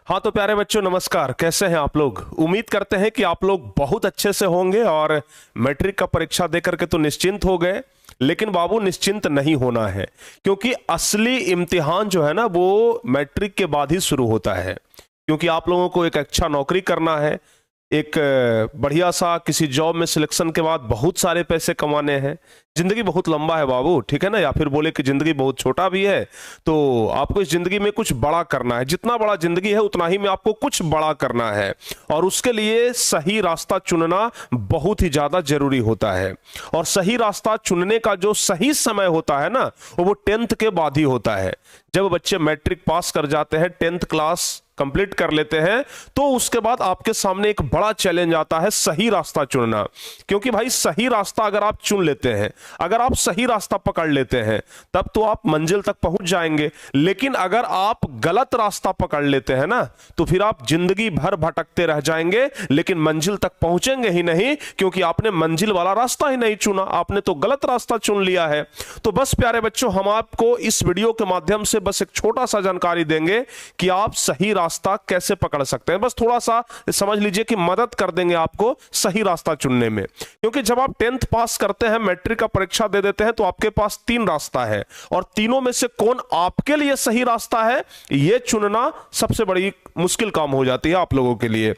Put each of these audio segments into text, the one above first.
हाँ तो प्यारे बच्चों नमस्कार। कैसे हैं आप लोग? उम्मीद करते हैं कि आप लोग बहुत अच्छे से होंगे और मैट्रिक का परीक्षा दे करके तो निश्चिंत हो गए। लेकिन बाबू निश्चिंत नहीं होना है, क्योंकि असली इम्तिहान जो है ना वो मैट्रिक के बाद ही शुरू होता है। क्योंकि आप लोगों को एक अच्छा नौकरी करना है, एक बढ़िया सा किसी जॉब में सिलेक्शन के बाद बहुत सारे पैसे कमाने हैं। जिंदगी बहुत लंबा है बाबू, ठीक है ना? या फिर बोले कि जिंदगी बहुत छोटा भी है, तो आपको इस जिंदगी में कुछ बड़ा करना है। जितना बड़ा जिंदगी है उतना ही में आपको कुछ बड़ा करना है, और उसके लिए सही रास्ता चुनना बहुत ही ज्यादा जरूरी होता है। और सही रास्ता चुनने का जो सही समय होता है ना, वो 10th के बाद ही होता है। जब बच्चे मैट्रिक पास कर जाते हैं, 10th क्लास कंप्लीट कर लेते हैं, तो उसके बाद आपके सामने एक बड़ा चैलेंज आता है, सही रास्ता चुनना। क्योंकि भाई सही रास्ता अगर आप चुन लेते हैं, अगर आप सही रास्ता पकड़ लेते हैं, तब तो आप मंजिल तक पहुंच जाएंगे। लेकिन अगर आप गलत रास्ता पकड़ लेते हैं ना, तो फिर आप जिंदगी भर भटकते रह जाएंगे, लेकिन मंजिल तक पहुंचेंगे ही नहीं, क्योंकि आपने मंजिल वाला रास्ता ही नहीं चुना, आपने तो गलत रास्ता चुन लिया है। तो बस प्यारे बच्चों, हम आपको इस वीडियो के माध्यम से बस एक छोटा सा जानकारी देंगे कि आप सही रास्ता कैसे पकड़ सकते हैं। बस थोड़ा सा समझ लीजिए कि मदद कर देंगे आपको सही रास्ता चुनने में। क्योंकि जब आप 10th पास करते हैं, मैट्रिक का परीक्षा दे देते हैं, तो आपके पास 3 रास्ता है, और तीनों में से कौन आपके लिए सही रास्ता है, यह चुनना सबसे बड़ी मुश्किल काम हो जाती है आप लोगों के लिए।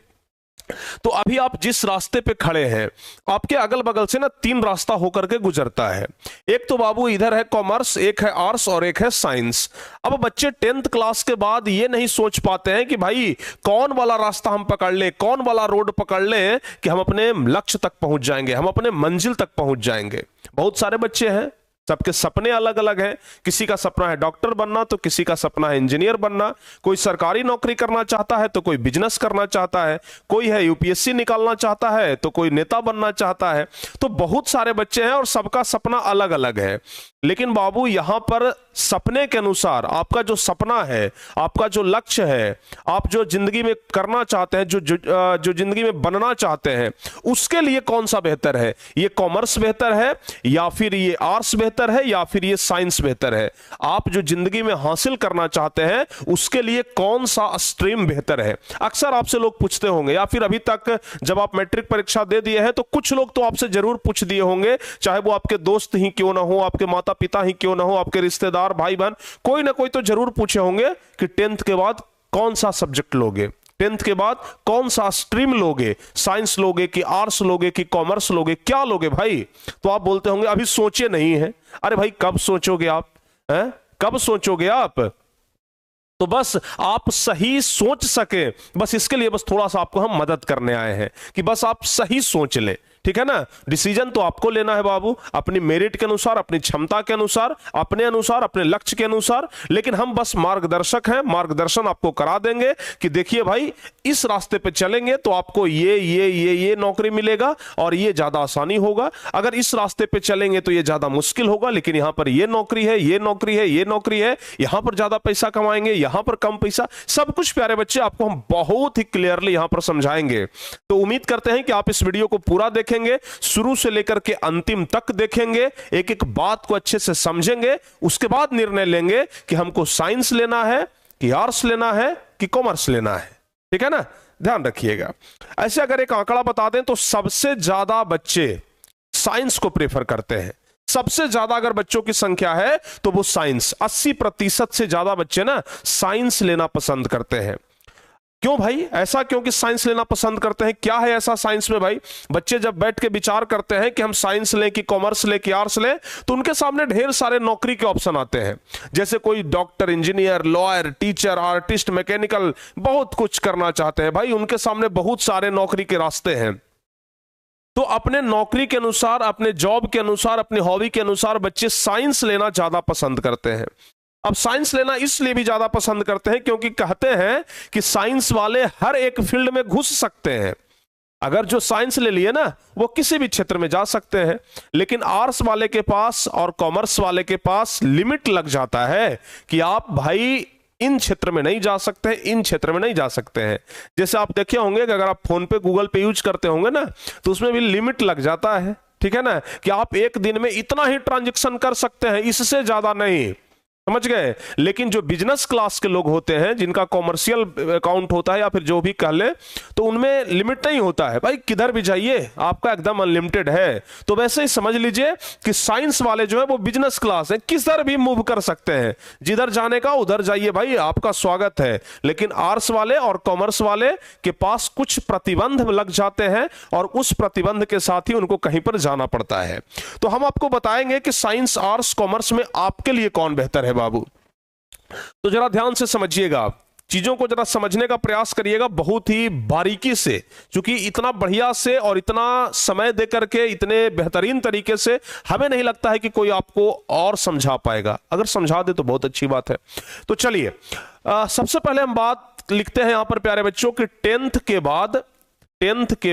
तो अभी आप जिस रास्ते पे खड़े हैं, आपके अगल बगल से ना 3 रास्ता होकर के गुजरता है। एक तो बाबू इधर है कॉमर्स, एक है आर्ट्स और एक है साइंस। अब बच्चे 10th क्लास के बाद ये नहीं सोच पाते हैं कि भाई कौन वाला रास्ता हम पकड़ लें, कौन वाला रोड पकड़ लें कि हम अपने लक्ष्य तक पहुंच जाएंगे, हम अपने मंजिल तक पहुंच जाएंगे। बहुत सारे बच्चे हैं, सबके सपने अलग अलग हैं। किसी का सपना है डॉक्टर बनना, तो किसी का सपना है इंजीनियर बनना। कोई सरकारी नौकरी करना चाहता है, तो कोई बिजनेस करना चाहता है। कोई है यूपीएससी निकालना चाहता है, तो कोई नेता बनना चाहता है। तो बहुत सारे बच्चे हैं और सबका सपना अलग अलग है। लेकिन बाबू यहां पर सपने के अनुसार आपका जो सपना है, आपका जो लक्ष्य है, आप जो जिंदगी में करना चाहते हैं, जो जिंदगी में बनना चाहते हैं, उसके लिए कौन सा बेहतर है? ये कॉमर्स बेहतर है, या फिर ये आर्ट्स बेहतर है, या फिर ये साइंस बेहतर है? आप जो जिंदगी में हासिल करना चाहते हैं, उसके लिए कौन सा स्ट्रीम बेहतर है? अक्सर आपसे लोग पूछते होंगे, या फिर अभी तक जब आप मैट्रिक परीक्षा दे दिए हैं, तो कुछ लोग तो आपसे जरूर पूछ दिए होंगे, चाहे वो आपके दोस्त ही क्यों ना हो, आपके माता पिता ही क्यों ना हो, आपके रिश्तेदार, भाई बहन, कोई ना कोई तो जरूर पूछे होंगे कि 10th के बाद कौन सा सब्जेक्ट लोगे, 10th के बाद कौन सा स्ट्रीम लोगे, साइंस लोगे कि आर्ट्स लोगे कि कॉमर्स लोगे, क्या लोगे भाई? तो आप बोलते होंगे अभी सोचे नहीं है। अरे भाई कब सोचोगे आप, हैं? कब सोचोगे आप? तो बस आप सही सोच सके, बस इसके लिए बस थोड़ा सा आपको हम मदद करने आए हैं कि बस आप सही सोच लें, ठीक है ना? डिसीजन तो आपको लेना है बाबू, अपनी मेरिट के अनुसार, अपनी क्षमता के अनुसार, अपने लक्ष्य के अनुसार। लेकिन हम बस मार्गदर्शक हैं, मार्गदर्शन आपको करा देंगे कि देखिए भाई इस रास्ते पे चलेंगे तो आपको ये नौकरी मिलेगा और ये ज्यादा आसानी होगा। अगर इस रास्ते पे चलेंगे तो ये ज्यादा मुश्किल होगा, लेकिन यहां पर ये नौकरी है, ये नौकरी है, ये नौकरी है, यहां पर ज्यादा पैसा कमाएंगे, यहां पर कम पैसा। सब कुछ प्यारे बच्चे आपको हम बहुत ही क्लियरली यहां पर समझाएंगे। तो उम्मीद करते हैं कि आप इस वीडियो को पूरा देखेंगे, शुरू से लेकर के अंतिम तक देखेंगे, एक एक बात को अच्छे से समझेंगे, उसके बाद निर्णय लेंगे कि हमको साइंस लेना है कि आर्ट्स लेना है कि कॉमर्स लेना है। ठीक है ना? ध्यान रखिएगा। ऐसे अगर एक आंकड़ा बता दें तो सबसे ज्यादा बच्चे साइंस को प्रेफर करते हैं। सबसे ज्यादा अगर बच्चों की संख्या है तो वो साइंस, 80% से ज्यादा बच्चे ना साइंस लेना पसंद करते हैं। क्यों भाई ऐसा? क्योंकि साइंस लेना पसंद करते हैं। क्या है ऐसा साइंस में भाई? बच्चे जब बैठ के विचार करते हैं कि हम साइंस लें कि कॉमर्स लें कि आर्ट्स लें, तो उनके सामने ढेर सारे नौकरी के ऑप्शन आते हैं। जैसे कोई doctor, engineer, lawyer, teacher, artist, mechanical, बहुत कुछ करना चाहते हैं भाई। उनके सामने बहुत सारे नौकरी के रास्ते हैं। तो अपने नौकरी के अनुसार, अपने जॉब के अनुसार, अपनी हॉबी के अनुसार बच्चे साइंस लेना ज्यादा पसंद करते हैं। अब साइंस लेना इसलिए भी ज्यादा पसंद करते हैं क्योंकि कहते हैं कि साइंस वाले हर एक फील्ड में घुस सकते हैं। अगर जो साइंस ले लिए ना, वो किसी भी क्षेत्र में जा सकते हैं। लेकिन आर्ट्स वाले के पास और कॉमर्स वाले के पास लिमिट लग जाता है कि आप भाई इन क्षेत्र में नहीं जा सकते, इन क्षेत्र में नहीं जा सकते हैं। जैसे आप देखे होंगे कि अगर आप फोन पे, गूगल पे यूज करते होंगे ना, तो उसमें भी लिमिट लग जाता है। ठीक है ना? कि आप एक दिन में इतना ही ट्रांजैक्शन कर सकते हैं, इससे ज्यादा नहीं। समझ गए। लेकिन जो बिजनेस क्लास के लोग होते हैं, जिनका कॉमर्शियल अकाउंट होता है या फिर जो भी कह ले, तो उनमें लिमिट नहीं होता है भाई, किधर भी जाइए आपका एकदम अनलिमिटेड है। तो वैसे ही समझ लीजिए कि साइंस वाले जो है वो बिजनेस क्लास है, किधर भी मूव कर सकते हैं, जिधर जाने का उधर जाइए भाई, आपका स्वागत है। लेकिन आर्ट्स वाले और कॉमर्स वाले के पास कुछ प्रतिबंध लग जाते हैं और उस प्रतिबंध के साथ ही उनको कहीं पर जाना पड़ता है। तो हम आपको बताएंगे कि साइंस, आर्ट्स, कॉमर्स में आपके लिए कौन बेहतर है बाबू। तो जरा ध्यान से समझिएगा, चीजों को जरा समझने का प्रयास करिएगा बहुत ही बारीकी से, क्योंकि इतना बढ़िया से और इतना समय देकर के इतने बेहतरीन तरीके से हमें नहीं लगता है कि कोई आपको और समझा पाएगा। अगर समझा दे तो बहुत अच्छी बात है। तो चलिए सबसे पहले हम बात लिखते हैं यहां पर प्यारे बच्चों कि टेंथ के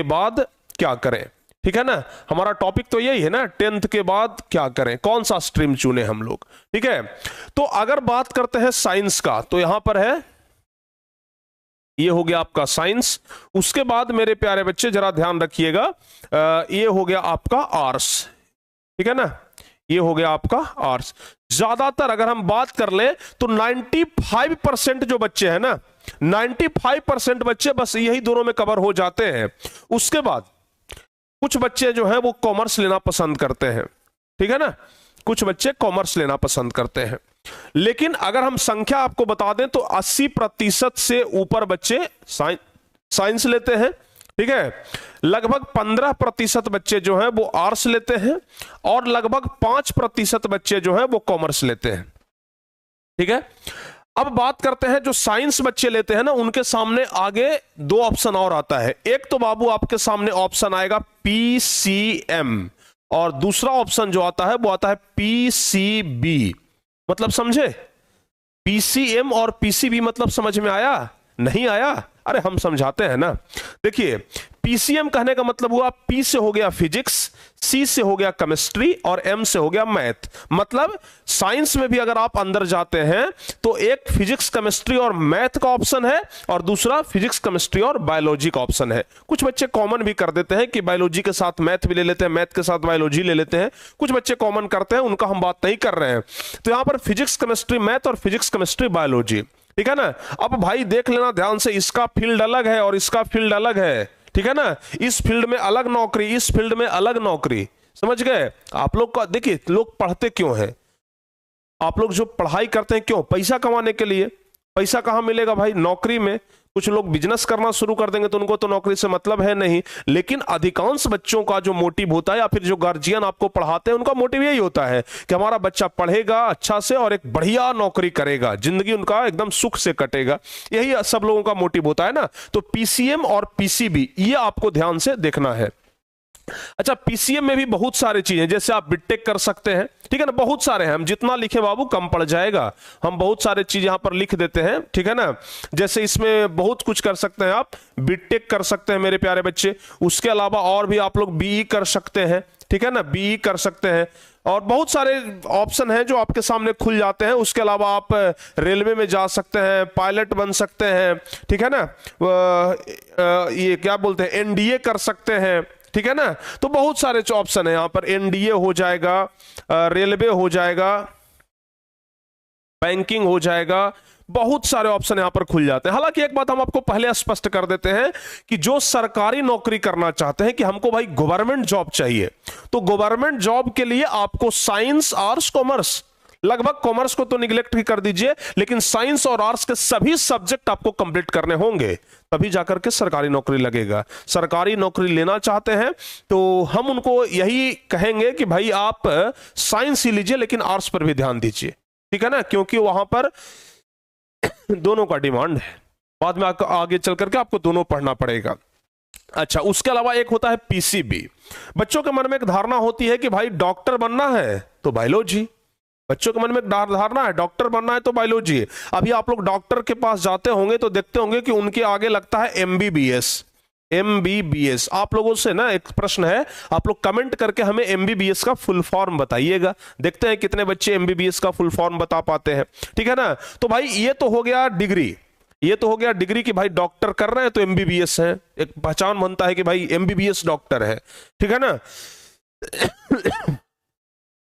बाद क्या करें। ठीक है ना, हमारा टॉपिक तो यही है ना, टेंथ के बाद क्या करें, कौन सा स्ट्रीम चुने हम लोग। ठीक है, तो अगर बात करते हैं साइंस का, तो यहां पर है, ये हो गया आपका साइंस। उसके बाद मेरे प्यारे बच्चे जरा ध्यान रखिएगा, ये हो गया आपका आर्ट्स। ठीक है ना, ये हो गया आपका आर्ट्स। ज्यादातर अगर हम बात कर ले तो 95% जो बच्चे हैं ना, 95% बच्चे बस यही दोनों में कवर हो जाते हैं। उसके बाद कुछ बच्चे जो हैं वो कॉमर्स लेना पसंद करते हैं। ठीक है ना, कुछ बच्चे कॉमर्स लेना पसंद करते हैं। लेकिन अगर हम संख्या आपको बता दें तो 80% से ऊपर बच्चे साइंस लेते हैं। ठीक है, लगभग 15% बच्चे जो हैं वो आर्ट्स लेते हैं और लगभग 5% बच्चे जो हैं वो कॉमर्स लेते हैं। ठीक है, अब बात करते हैं जो साइंस बच्चे लेते हैं ना, उनके सामने आगे दो ऑप्शन और आता है। एक तो बाबू आपके सामने ऑप्शन आएगा PCM और दूसरा ऑप्शन जो आता है वो आता है PCB। मतलब समझे, PCM और PCB मतलब समझ में आया? नहीं आया? अरे हम समझाते हैं ना। देखिए, PCM कहने का मतलब हुआ P से हो गया फिजिक्स, C से हो गया केमिस्ट्री और M से हो गया मैथ। मतलब साइंस में भी अगर आप अंदर जाते हैं तो एक फिजिक्स, केमिस्ट्री और मैथ का ऑप्शन है और दूसरा फिजिक्स, केमिस्ट्री और बायोलॉजी का ऑप्शन है। कुछ बच्चे कॉमन भी कर देते हैं कि बायोलॉजी के साथ मैथ भी ले लेते हैं, मैथ के साथ बायोलॉजी ले लेते हैं। कुछ बच्चे कॉमन करते हैं, उनका हम बात नहीं कर रहे हैं। तो यहां पर फिजिक्स, केमिस्ट्री, मैथ और फिजिक्स, केमिस्ट्री, बायोलॉजी। ठीक है ना, अब भाई देख लेना ध्यान से, इसका फील्ड अलग है और इसका फील्ड अलग है। ठीक है ना, इस फील्ड में अलग नौकरी, इस फील्ड में अलग नौकरी। समझ गए आप लोग का? देखिए, लोग पढ़ते क्यों हैं? आप लोग जो पढ़ाई करते हैं क्यों? पैसा कमाने के लिए। पैसा कहां मिलेगा भाई? नौकरी में। कुछ लोग बिजनेस करना शुरू कर देंगे तो उनको तो नौकरी से मतलब है नहीं, लेकिन अधिकांश बच्चों का जो मोटिव होता है या फिर जो गार्जियन आपको पढ़ाते हैं उनका मोटिव यही होता है कि हमारा बच्चा पढ़ेगा अच्छा से और एक बढ़िया नौकरी करेगा, जिंदगी उनका एकदम सुख से कटेगा। यही सब लोगों का मोटिव होता है ना। तो PCM और PCB ये आपको ध्यान से देखना है। अच्छा, PCM में भी बहुत सारे चीजें, जैसे आप बीटेक कर सकते हैं। ठीक है ना, बहुत सारे हैं, हम जितना लिखे बाबू कम पड़ जाएगा। हम बहुत सारे चीज यहां पर लिख देते हैं। ठीक है ना, जैसे इसमें बहुत कुछ कर सकते हैं आप, बीटेक कर सकते हैं मेरे प्यारे बच्चे। उसके अलावा और भी आप लोग BE कर सकते हैं। ठीक है ना, BE कर सकते हैं और बहुत सारे ऑप्शन हैं जो आपके सामने खुल जाते हैं। उसके अलावा आप रेलवे में जा सकते हैं, पायलट बन सकते हैं। ठीक है ना, ये क्या बोलते हैं, NDA कर सकते हैं। ठीक है ना, तो बहुत सारे ऑप्शन है यहां पर। NDA हो जाएगा, रेलवे हो जाएगा, बैंकिंग हो जाएगा, बहुत सारे ऑप्शन यहां पर खुल जाते हैं। हालांकि एक बात हम आपको पहले स्पष्ट कर देते हैं कि जो सरकारी नौकरी करना चाहते हैं कि हमको भाई गवर्नमेंट जॉब चाहिए, तो गवर्नमेंट जॉब के लिए आपको साइंस, आर्ट्स, कॉमर्स, लगभग कॉमर्स को तो निगलेक्ट ही कर दीजिए, लेकिन साइंस और आर्ट्स के सभी सब्जेक्ट आपको कंप्लीट करने होंगे, तभी जाकर के सरकारी नौकरी लगेगा। सरकारी नौकरी लेना चाहते हैं तो हम उनको यही कहेंगे कि भाई आप साइंस ही लीजिए लेकिन आर्ट्स पर भी ध्यान दीजिए। ठीक है ना, क्योंकि वहां पर दोनों का डिमांड है। बाद में आगे चल करके आपको दोनों पढ़ना पड़ेगा। अच्छा, उसके अलावा एक होता है PCB। बच्चों के मन में एक धारणा होती है कि भाई डॉक्टर बनना है तो बायोलॉजी। बच्चों के मन में धारणा है डॉक्टर बनना है तो बायोलॉजी। अभी आप लोग डॉक्टर के पास जाते होंगे तो देखते होंगे कि उनके आगे लगता है MBBS। आप लोगों से ना एक प्रश्न है, आप लोग कमेंट करके हमें MBBS का फुल फॉर्म बताइएगा। देखते हैं कितने बच्चे MBBS का फुल फॉर्म बता पाते हैं। ठीक है ना, तो भाई ये तो हो गया डिग्री, ये तो हो गया डिग्री कि भाई डॉक्टर कर रहे हैं तो MBBS है, एक पहचान बनता है कि भाई MBBS डॉक्टर है। ठीक है ना,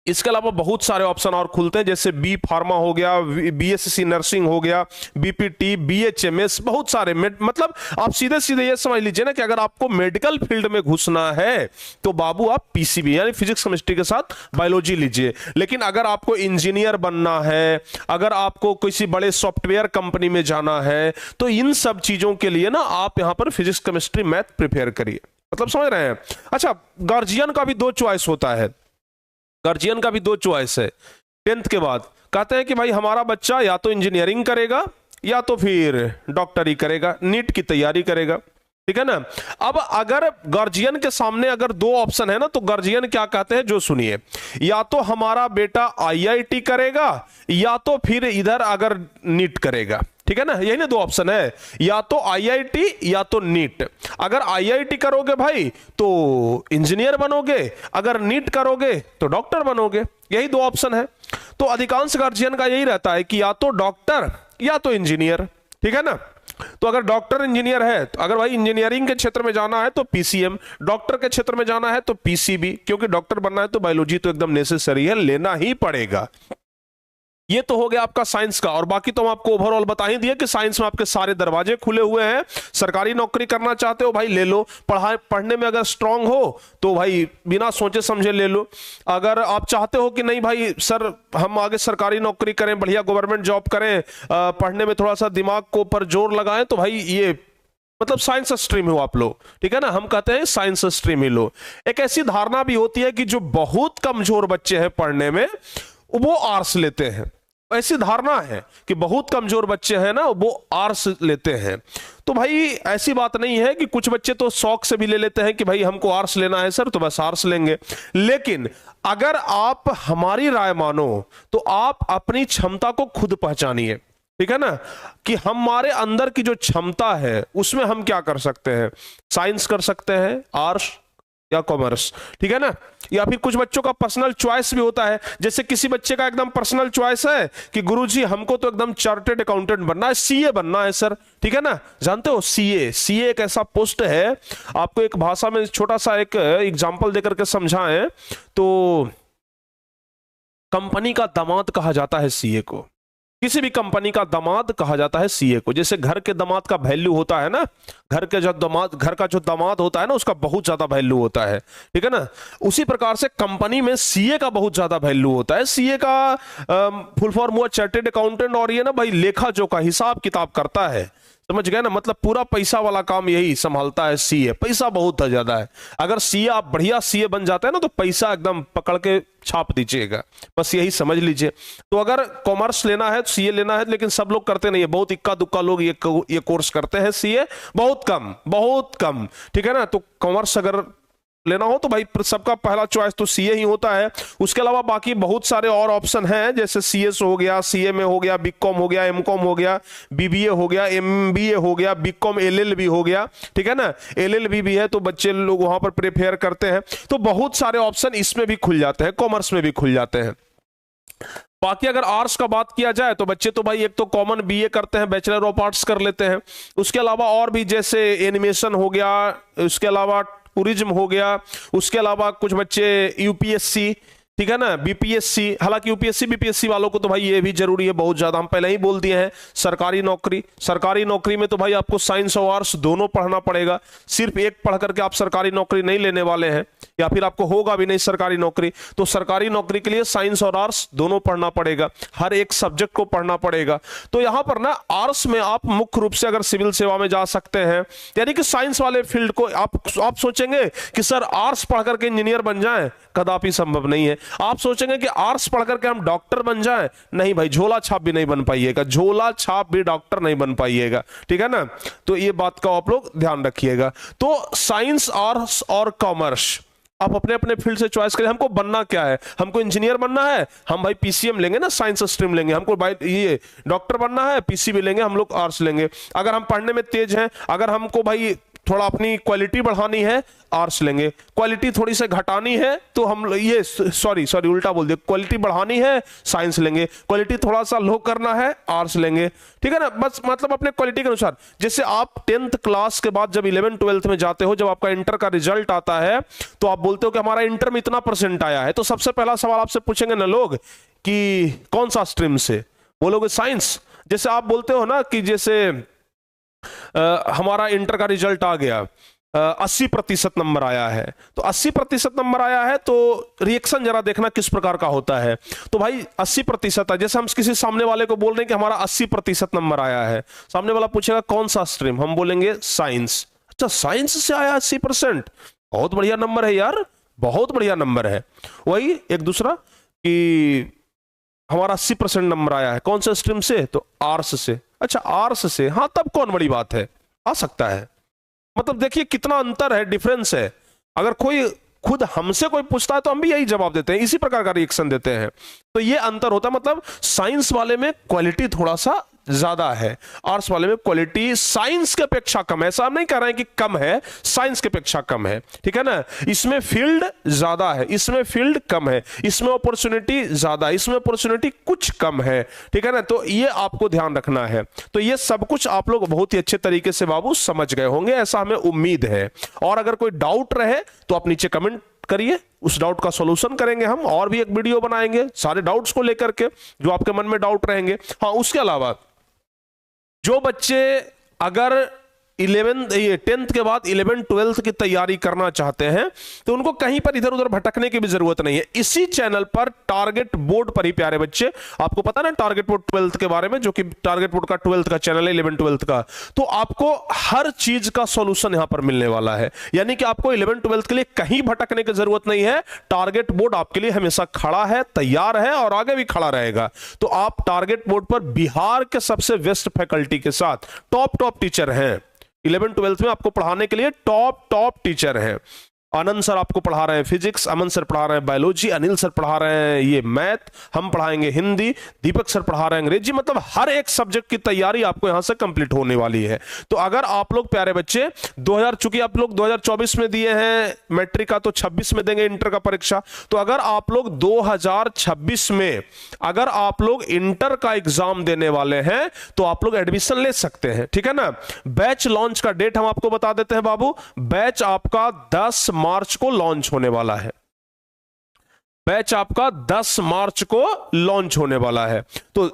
इसके अलावा बहुत सारे ऑप्शन और खुलते हैं, जैसे बी फार्मा हो गया, बीएससी नर्सिंग हो गया, बीपीटी, बीएचएमएस, बहुत सारे। मतलब आप सीधे सीधे ये समझ लीजिए ना कि अगर आपको मेडिकल फील्ड में घुसना है तो बाबू आप पीसीबी यानी फिजिक्स केमिस्ट्री के साथ बायोलॉजी लीजिए। लेकिन अगर आपको इंजीनियर बनना है, अगर आपको किसी बड़े सॉफ्टवेयर कंपनी में जाना है, तो इन सब चीजों के लिए ना आप यहां पर फिजिक्स केमिस्ट्री मैथ प्रिपेयर करिए। मतलब समझ रहे हैं? अच्छा, गार्जियन का भी 2 चॉइस होता है, गार्जियन का भी 2 चॉइस है 10th के बाद। कहते हैं कि भाई हमारा बच्चा या तो इंजीनियरिंग करेगा या तो फिर डॉक्टरी करेगा, नीट की तैयारी करेगा, ठीक है ना। अब अगर गार्जियन के सामने अगर 2 ऑप्शन है ना, तो गार्जियन क्या कहते हैं जो सुनिए, या तो हमारा बेटा आईआईटी करेगा या तो फिर इधर अगर नीट करेगा, ठीक है ना। यही ना 2 ऑप्शन है, या तो आईआईटी या तो नीट। अगर आईआईटी करोगे भाई तो इंजीनियर बनोगे, अगर नीट करोगे तो डॉक्टर बनोगे। यही 2 ऑप्शन है। तो अधिकांश गार्जियन का यही रहता है कि या तो डॉक्टर या तो इंजीनियर, ठीक है ना। तो अगर डॉक्टर इंजीनियर है, तो अगर भाई इंजीनियरिंग के क्षेत्र में जाना है तो पीसीएम, डॉक्टर के क्षेत्र में जाना है तो पीसीबी, क्योंकि डॉक्टर बनना है तो बायोलॉजी तो एकदम नेसेसरी है, लेना ही पड़ेगा। ये तो हो गया आपका साइंस का। और बाकी तो हम आपको ओवरऑल बता ही दिए कि साइंस में आपके सारे दरवाजे खुले हुए हैं। सरकारी नौकरी करना चाहते हो भाई ले लो, पढ़ने में अगर स्ट्रांग हो तो भाई बिना सोचे समझे ले लो। अगर आप चाहते हो कि नहीं भाई सर हम आगे सरकारी नौकरी करें, बढ़िया गवर्नमेंट जॉब करें, पढ़ने में थोड़ा सा दिमाग को पर जोर लगाएं, तो भाई ये मतलब साइंस स्ट्रीम हो आप लोग, ठीक है ना। हम कहते हैं साइंस स्ट्रीम ही लो। एक ऐसी धारणा भी होती है कि जो बहुत कमजोर बच्चे हैं पढ़ने में वो आर्ट्स लेते हैं। ऐसी धारणा है कि बहुत कमजोर बच्चे हैं ना वो आर्ट्स लेते हैं। तो भाई ऐसी बात नहीं है कि कुछ बच्चे तो शौक से भी ले लेते हैं कि भाई हमको आर्ट्स लेना है सर तो बस आर्ट्स लेंगे। लेकिन अगर आप हमारी राय मानो तो आप अपनी क्षमता को खुद पहचानिए, ठीक है ना, कि हमारे अंदर की जो क्षमता है उसमें हम क्या कर सकते हैं। साइंस कर सकते हैं, आर्ट्स या कॉमर्स, ठीक है ना। या फिर कुछ बच्चों का पर्सनल चॉइस भी होता है। जैसे किसी बच्चे का एकदम पर्सनल चॉइस है कि गुरुजी हमको तो एकदम चार्टर्ड अकाउंटेंट बनना है, सीए बनना है सर, ठीक है ना। जानते हो सीए, सीए एक ऐसा पोस्ट है, आपको एक भाषा में छोटा सा एक एग्जांपल देकर के समझाएं तो कंपनी का दामाद कहा जाता है सीए को। किसी भी कंपनी का दामाद कहा जाता है सीए को। जैसे घर के दामाद का वैल्यू होता है ना, घर का जो दामाद होता है ना उसका बहुत ज्यादा वैल्यू होता है, ठीक है ना। उसी प्रकार से कंपनी में सीए का बहुत ज्यादा वैल्यू होता है। सीए का फुल फॉर्म हुआ चार्टर्ड अकाउंटेंट, और ये ना भाई लेखा जोखा हिसाब किताब करता है, समझ गए ना। मतलब पूरा पैसा वाला काम यही संभालता है सीए। पैसा बहुत ज्यादा है। अगर सीए आप बढ़िया सीए बन जाते हैं ना तो पैसा एकदम पकड़ के छाप दीजिएगा, बस यही समझ लीजिए। तो अगर कॉमर्स लेना है, सीए लेना है, लेकिन सब लोग करते नहीं है, बहुत इक्का दुक्का लोग ये कोर्स करते हैं। सीए बहुत कम, ठीक है ना। तो कॉमर्स अगर लेना हो तो भाई सबका पहला चॉइस तो सीए ही होता है। उसके अलावा बाकी बहुत सारे और ऑप्शन हैं, जैसे सीएस हो गया, सीएमए हो गया, बीकॉम हो गया, एमकॉम हो गया, बीबीए हो गया, एमबीए हो गया, बीकॉम एलएलबी हो गया, ठीक है ना। एलएलबी भी है तो बच्चे लोग वहां पर प्रिपेयर करते हैं। तो बहुत सारे ऑप्शन इसमें भी खुल जाते हैं, कॉमर्स में भी खुल जाते हैं। बाकी अगर आर्ट्स का बात किया जाए तो बच्चे तो भाई एक तो कॉमन बीए करते हैं, बैचलर ऑफ आर्ट्स कर लेते हैं। उसके अलावा और भी जैसे एनिमेशन हो गया, उसके अलावा टूरिज्म हो गया, उसके अलावा कुछ बच्चे यूपीएससी, ठीक है ना, बीपीएससी। हालांकि यूपीएससी बीपीएससी वालों को तो भाई ये भी जरूरी है बहुत ज्यादा, हम पहले ही बोल दिए हैं। सरकारी नौकरी में तो भाई आपको साइंस और आर्ट्स दोनों पढ़ना पड़ेगा। सिर्फ एक पढ़ करके आप सरकारी नौकरी नहीं लेने वाले हैं, या फिर आपको होगा भी नहीं सरकारी नौकरी। तो सरकारी नौकरी के लिए साइंस और आर्ट्स दोनों पढ़ना पड़ेगा, हर एक सब्जेक्ट को पढ़ना पड़ेगा। तो यहां पर ना आर्ट्स में आप मुख्य रूप से अगर सिविल सेवा में जा सकते हैं, यानी कि साइंस वाले फील्ड को आप सोचेंगे कि सर आर्ट्स पढ़ करके इंजीनियर बन जाए, कदापि संभव नहीं है। आप सोचेंगे कि आर्ट्स पढ़ करके हम डॉक्टर बन जाए, नहीं भाई, झोला छाप भी नहीं बन पाइएगा, झोला छाप भी डॉक्टर नहीं बन पाइएगा, ठीक है ना। तो ये बात का आप लोग ध्यान रखिएगा। तो साइंस आर्ट्स और कॉमर्स आप अपने अपने फील्ड से चॉइस करें। हमको बनना क्या है, हमको इंजीनियर बनना है, हम भाई पीसीएम लेंगे ना, साइंस स्ट्रीम लेंगे। हमको भाई ये डॉक्टर बनना है, पीसीबी लेंगे, हम लोग आर्ट्स लेंगे। अगर हम पढ़ने में तेज हैं, अगर हमको भाई थोड़ा अपनी क्वालिटी बढ़ानी है, आर्ट्स लेंगे। क्वालिटी थोड़ी सी घटानी है तो हम ये सॉरी उल्टा बोल दिया, क्वालिटी बढ़ानी है साइंस लेंगे, क्वालिटी थोड़ा सा लो करना है आर्ट्स लेंगे, ठीक है ना। बस मतलब अपने क्वालिटी के अनुसार। जैसे आप 10th क्लास के बाद जब 11th 12th में जाते हो, जब आपका इंटर का रिजल्ट आता है तो आप बोलते हो कि हमारा इंटर में इतना परसेंट आया है, तो सबसे पहला सवाल आपसे पूछेंगे ना लोग कि कौन सा स्ट्रीम से, बोलोगे साइंस। जैसे आप बोलते हो ना कि जैसे हमारा इंटर का रिजल्ट आ गया, 80% नंबर आया है, तो 80% नंबर आया है तो रिएक्शन जरा देखना किस प्रकार का होता है। तो भाई 80% है, जैसे हम किसी सामने वाले को बोल रहे हैं कि हमारा 80% नंबर आया है, सामने वाला पूछेगा कौन सा स्ट्रीम, हम बोलेंगे साइंस। अच्छा साइंस से आया 80%, बहुत बढ़िया नंबर है यार, बहुत बढ़िया नंबर है। वही एक दूसरा कि हमारा 80% नंबर आया है, कौन से स्ट्रीम से, तो आर्ट्स से। अच्छा आर्ट्स से, हाँ तब कौन बड़ी बात है, आ सकता है। मतलब देखिए कितना अंतर है, डिफरेंस है। अगर कोई खुद हमसे कोई पूछता है तो हम भी यही जवाब देते हैं, इसी प्रकार का रिएक्शन देते हैं। तो ये अंतर होता है, मतलब साइंस वाले में क्वालिटी थोड़ा सा ज्यादा है, आर्ट्स वाले में क्वालिटी साइंस के अपेक्षा कम है। ऐसा हम नहीं कह रहे हैं कि कम है, साइंस के अपेक्षा कम है, ठीक है ना। इसमें फील्ड ज्यादा है, इसमें फील्ड कम है, इसमें अपॉर्चुनिटी ज्यादा, इसमें अपॉर्चुनिटी कुछ कम है, ठीक है ना। तो ये आपको ध्यान रखना है। तो ये सब कुछ आप लोग बहुत ही अच्छे तरीके से बाबू समझ गए होंगे, ऐसा हमें उम्मीद है। और अगर कोई डाउट रहे तो आप नीचे कमेंट करिए, उस डाउट का सॉल्यूशन करेंगे हम, और भी एक वीडियो बनाएंगे सारे डाउट्स को लेकर के जो आपके मन में डाउट रहेंगे। हाँ उसके अलावा जो बच्चे अगर 10th के बाद 11th 12th की तैयारी करना चाहते हैं तो उनको कहीं पर इधर उधर भटकने की भी जरूरत नहीं है। इसी चैनल पर टारगेट बोर्ड पर ही प्यारे बच्चे, आपको पता ना टारगेट बोर्ड 12th के बारे में, जो कि टारगेट बोर्ड का 12th का चैनल है, 11th 12th का, तो आपको हर चीज का सॉल्यूशन यहां पर मिलने वाला है। यानी कि आपको 11th 12th के लिए कहीं भटकने की जरूरत नहीं है। टारगेट बोर्ड आपके लिए हमेशा खड़ा है, तैयार है और आगे भी खड़ा रहेगा। तो आप टारगेट बोर्ड पर बिहार के सबसे बेस्ट फैकल्टी के साथ टॉप टीचर हैं। 11th 12th में आपको पढ़ाने के लिए टॉप टीचर हैं। आनंद सर आपको पढ़ा रहे हैं फिजिक्स, अमन सर पढ़ा रहे हैं बायोलॉजी, अनिल सर पढ़ा रहे हैं ये मैथ, हम पढ़ाएंगे हिंदी, दीपक सर पढ़ा रहे हैं अंग्रेजी। मतलब हर एक सब्जेक्ट की तैयारी आपको यहां से कंप्लीट होने वाली है। तो अगर आप लोग प्यारे बच्चे 2000, चूंकि आप लोग 2024 में दिए हैं मैट्रिक का, तो 26 में देंगे इंटर का परीक्षा। तो अगर आप लोग 2026 में अगर आप लोग इंटर का एग्जाम देने वाले हैं तो आप लोग एडमिशन ले सकते हैं, ठीक है ना। बैच लॉन्च का डेट हम आपको बता देते हैं बाबू। बैच आपका 10 मार्च को लॉन्च होने वाला है। बैच आपका 10 मार्च को लॉन्च होने वाला है। तो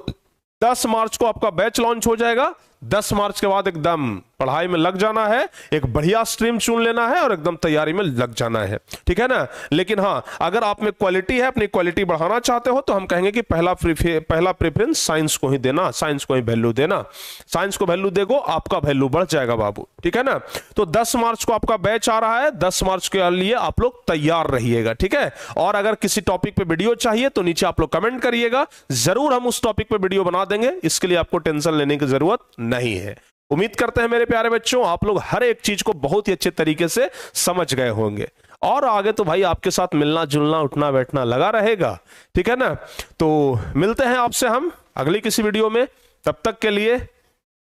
10 मार्च को आपका बैच लॉन्च हो जाएगा। 10 मार्च के बाद एकदम पढ़ाई में लग जाना है, एक बढ़िया स्ट्रीम चुन लेना है और एकदम तैयारी में लग जाना है, ठीक है ना। लेकिन हाँ अगर आप में क्वालिटी है, अपनी क्वालिटी बढ़ाना चाहते हो, तो हम कहेंगे कि पहला प्रेफरेंस साइंस को ही देना, साइंस को ही वैल्यू देना। साइंस को वैल्यू देगो, आपका वैल्यू बढ़ जाएगा बाबू, ठीक है ना। तो 10 मार्च को आपका बैच आ रहा है, 10 मार्च के लिए आप लोग तैयार रहिएगा, ठीक है। और अगर किसी टॉपिक पे वीडियो चाहिए तो नीचे आप लोग कमेंट करिएगा, जरूर हम उस टॉपिक पे वीडियो बना देंगे। इसके लिए आपको टेंशन लेने की जरूरत नहीं है। उम्मीद करते हैं मेरे प्यारे बच्चों आप लोग हर एक चीज को बहुत ही अच्छे तरीके से समझ गए होंगे, और आगे तो भाई आपके साथ मिलना जुलना उठना बैठना लगा रहेगा, ठीक है ना। तो मिलते हैं आपसे हम अगली किसी वीडियो में, तब तक के लिए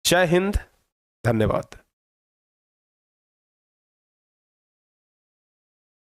जय हिंद, धन्यवाद।